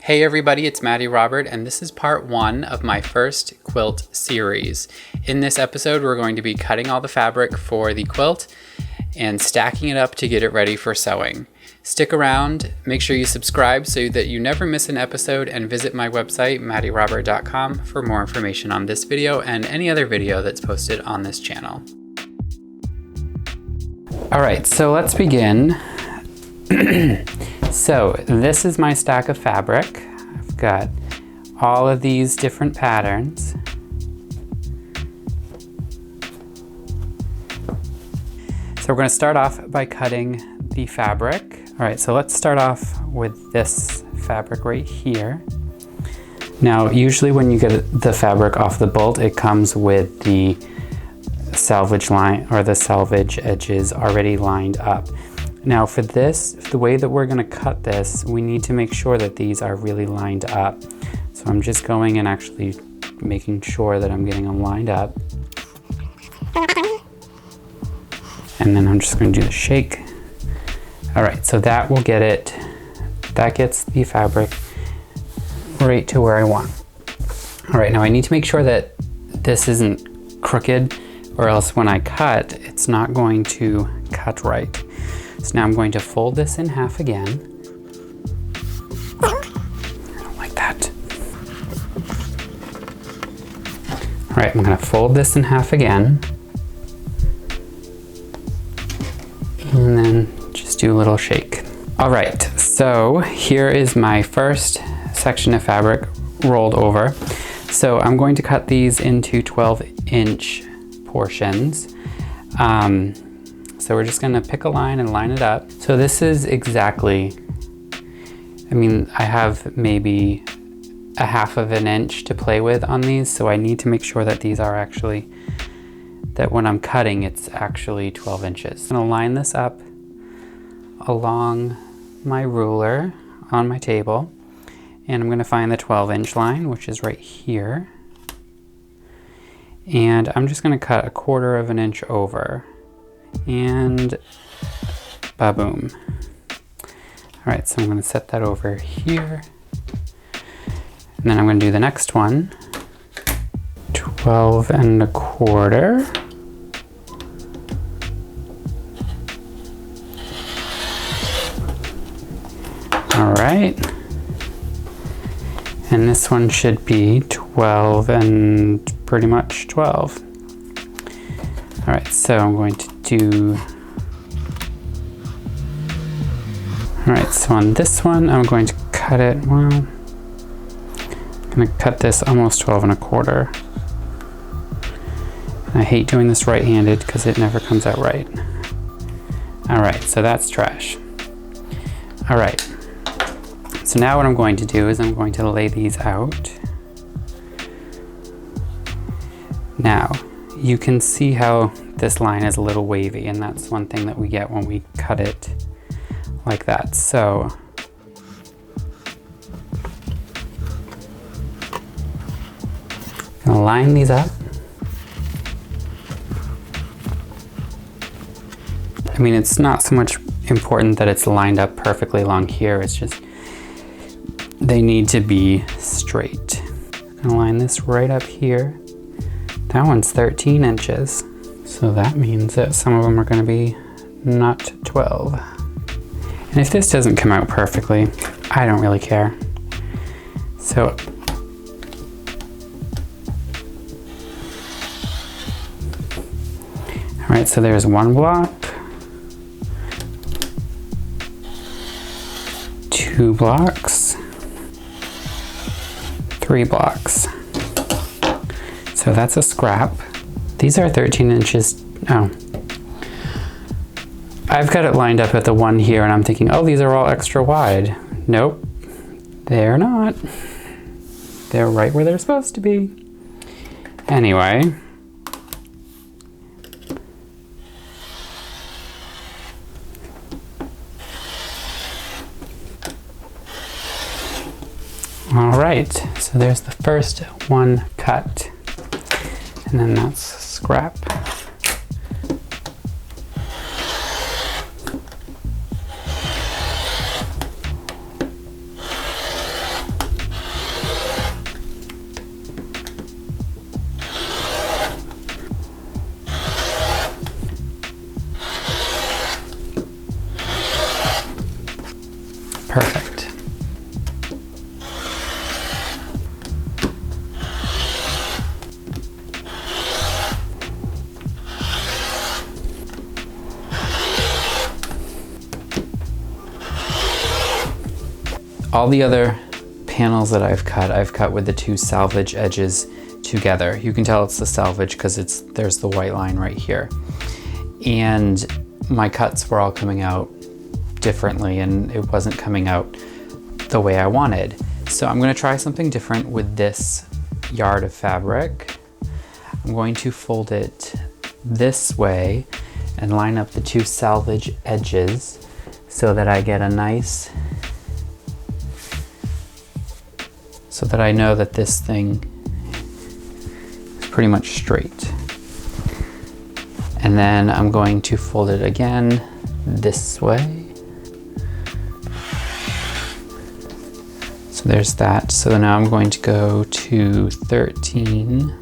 Hey everybody, it's Maddie Robert, and this is part 1 of my first quilt series. In this episode, we're going to be cutting all the fabric for the quilt and stacking it up to get it ready for sewing. Stick around, make sure you subscribe so that you never miss an episode, and visit my website, maddierobert.com, for more information on this video and any other video that's posted on this channel. Alright, so let's begin. So this is my stack of fabric. I've got all of these different patterns. So we're going to start off by cutting the fabric. All right, so let's start off with this fabric right here. Now, usually when you get the fabric off the bolt, it comes with the selvage line or the selvage edges already lined up. Now for this, the way that we're going to cut this, we need to make sure that these are really lined up. So I'm just going and actually making sure that I'm getting them lined up. And then I'm just going to do the shake. All right, so that will get it, that gets the fabric right to where I want. All right, now I need to make sure that this isn't crooked, or else when I cut, it's not going to cut right. So now I'm going to fold this in half again. I don't like that. All right, I'm going to fold this in half again. And then just do a little shake. All right, so here is my first section of fabric rolled over. So I'm going to cut these into 12-inch portions. So we're just gonna pick a line and line it up. So this is exactly, I have maybe a half of an inch to play with on these, so I need to make sure that these are actually, that when I'm cutting, it's actually 12 inches. I'm gonna line this up along my ruler on my table, and I'm gonna find the 12-inch line, which is right here. And I'm just gonna cut 1/4 of an inch over. And ba-boom. All right, so I'm going to set that over here. And then I'm going to do the next one. 12 1/4. All right. And this one should be 12 and pretty much 12. All right, so I'm going to do, all right, so on this one, I'm going to cut it, well, I'm gonna cut this almost 12 1/4. And I hate doing this right-handed because it never comes out right. All right, so that's trash. All right, so now what I'm going to do is I'm going to lay these out. Now, you can see how this line is a little wavy, and that's one thing that we get when we cut it like that. So I'm gonna line these up. It's not so much important that it's lined up perfectly along here, it's just they need to be straight. I'm gonna line this right up here. That one's 13 inches. So that means that some of them are going to be not 12. And if this doesn't come out perfectly, I don't really care. So all right, so there's 1 block, 2 blocks, 3 blocks. So that's a scrap. These are 13 inches. Oh. I've got it lined up at the one here and I'm thinking, oh, these are all extra wide. Nope, they're not. They're right where they're supposed to be. Anyway. All right, so there's the first one cut. And then that's scrap. all the other panels that I've cut with the two salvage edges together. You can tell it's the salvage because there's the white line right here. And my cuts were all coming out differently and it wasn't coming out the way I wanted. So I'm going to try something different with this yard of fabric. I'm going to fold it this way and line up the two salvage edges so that I get a nice, so that I know that this thing is pretty much straight. And then I'm going to fold it again this way. So there's that. So now I'm going to go to 13.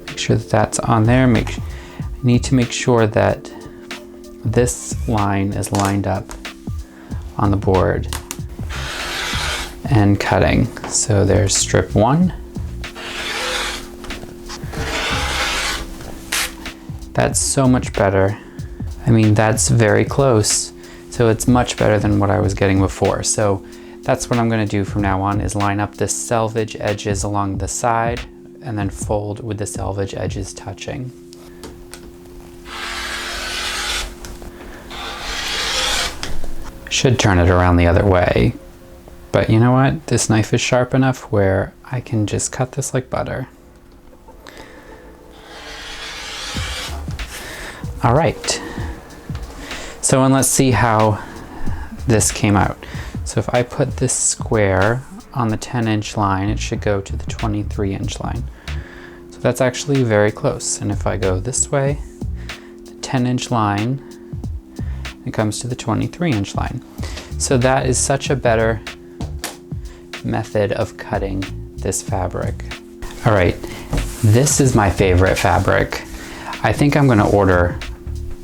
Make sure that that's on there. I need to make sure that this line is lined up on the board and cutting. So there's strip 1. That's so much better. I mean, that's very close. So it's much better than what I was getting before. So that's what I'm going to do from now on, is line up the salvage edges along the side and then fold with the salvage edges touching. Should turn it around the other way, but you know what? This knife is sharp enough where I can just cut this like butter. All right. So and let's see how this came out. So if I put this square on the 10-inch line, it should go to the 23-inch line. So that's actually very close. And if I go this way, the 10-inch line, it comes to the 23-inch line. So that is such a better method of cutting this fabric. All right, this is my favorite fabric. I think I'm gonna order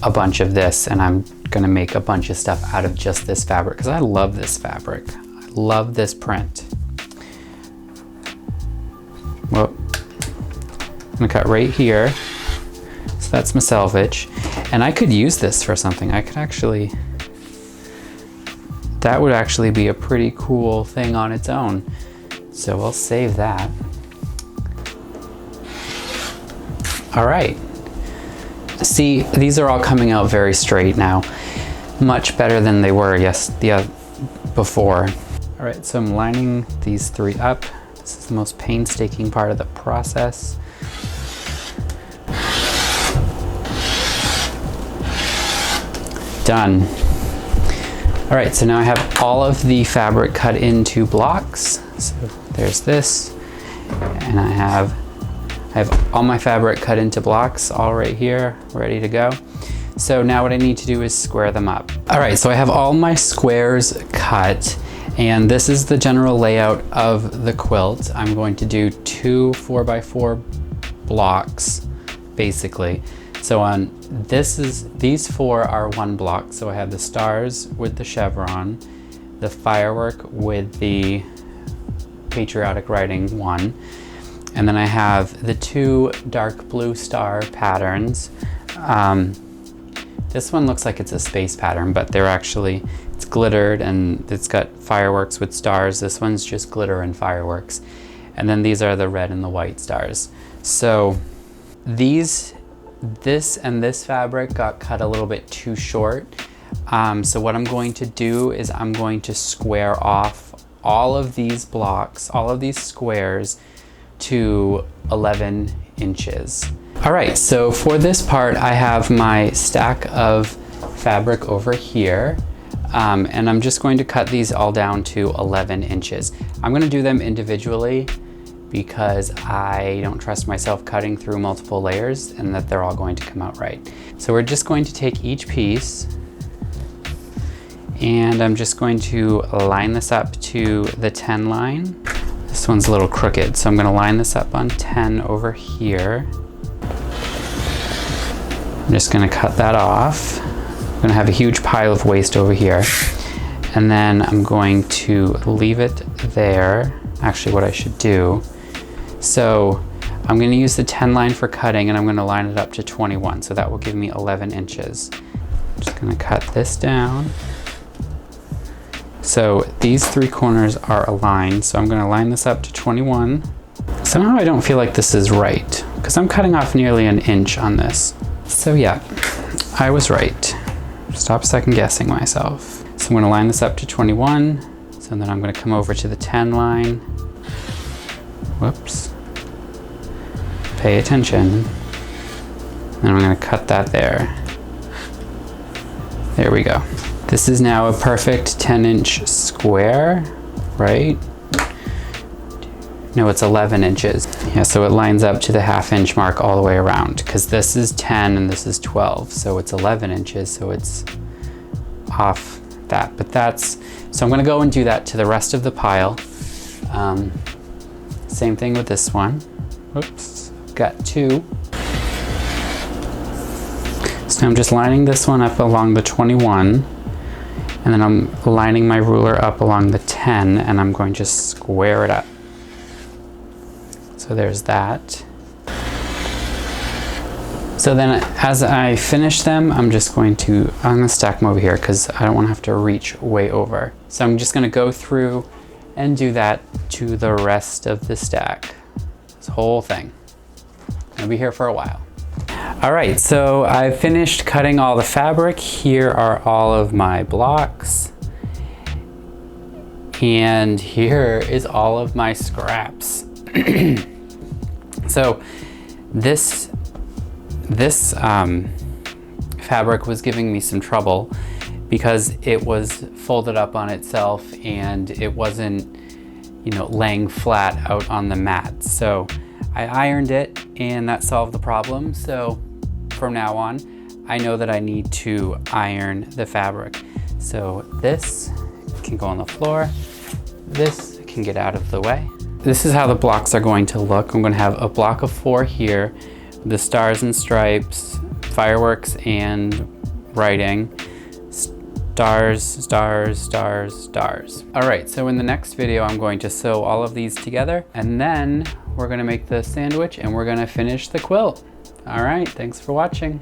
a bunch of this and I'm gonna make a bunch of stuff out of just this fabric because I love this fabric. I love this print. Well, I'm gonna cut right here. So that's my salvage. And I could use this for something. I could actually, that would actually be a pretty cool thing on its own. So I'll save that. All right. See, these are all coming out very straight now. Much better than they were before. All right, so I'm lining these 3 up. This is the most painstaking part of the process. Done. All right, so now I have all of the fabric cut into blocks. So there's this, and I have all my fabric cut into blocks all right here, ready to go. So now what I need to do is square them up. All right, so I have all my squares cut, and this is the general layout of the quilt. I'm going to do 2 4x4 blocks, basically. So on these 4 are 1 block. So I have the stars with the chevron, the firework with the patriotic writing 1, and then I have the 2 dark blue star patterns. This one looks like it's a space pattern, but it's glittered and it's got fireworks with stars. This one's just glitter and fireworks. And then these are the red and the white stars. So this and this fabric got cut a little bit too short. So what I'm going to do is I'm going to square off all of these blocks, all of these squares to 11 inches. All right, so for this part, I have my stack of fabric over here, and I'm just going to cut these all down to 11 inches. I'm gonna do them individually because I don't trust myself cutting through multiple layers and that they're all going to come out right. So we're just going to take each piece and I'm just going to line this up to the 10 line. This one's a little crooked, so I'm gonna line this up on 10 over here. I'm just gonna cut that off. I'm gonna have a huge pile of waste over here. And then I'm going to leave it there. Actually, what I should do, so I'm gonna use the 10 line for cutting and I'm gonna line it up to 21. So that will give me 11 inches. I'm just gonna cut this down. So these 3 corners are aligned, so I'm going to line this up to 21. Somehow I don't feel like this is right, because I'm cutting off nearly an inch on this. So yeah, I was right. Stop second guessing myself. So I'm going to line this up to 21, so then I'm going to come over to the 10 line. Whoops. Pay attention. And I'm going to cut that there. There we go. This is now a perfect 10-inch square, right? No, it's 11 inches. Yeah, so it lines up to the ½ inch mark all the way around, because this is 10 and this is 12, so it's 11 inches, so it's off that. But that's, so I'm gonna go and do that to the rest of the pile. Same thing with this one. Oops, got 2. So I'm just lining this one up along the 21, and then I'm lining my ruler up along the 10, and I'm going to square it up. So there's that. So then as I finish them, I'm gonna stack them over here because I don't want to have to reach way over. So I'm just gonna go through and do that to the rest of the stack. This whole thing. I'll be here for a while. All right, so I've finished cutting all the fabric. Here are all of my blocks. And here is all of my scraps. So this fabric was giving me some trouble because it was folded up on itself and it wasn't, you know, laying flat out on the mat. So I ironed it and that solved the problem. So from now on, I know that I need to iron the fabric. So this can go on the floor. This can get out of the way. This is how the blocks are going to look. I'm going to have a block of 4 here, the stars and stripes, fireworks and writing, stars, stars, stars, stars. All right, so in the next video, I'm going to sew all of these together, and then we're going to make the sandwich and we're going to finish the quilt. All right, thanks for watching.